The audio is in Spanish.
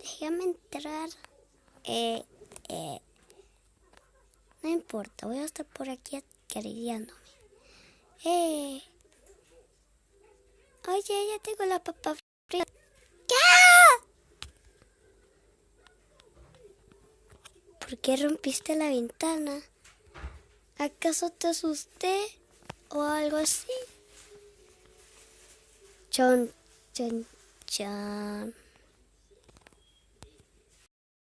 déjame entrar. No importa, voy a estar por aquí acariciándome. Oye, ya tengo la papa frita. ¿Por qué rompiste la ventana? ¿Acaso te asusté o algo así? Chon, chon, chon.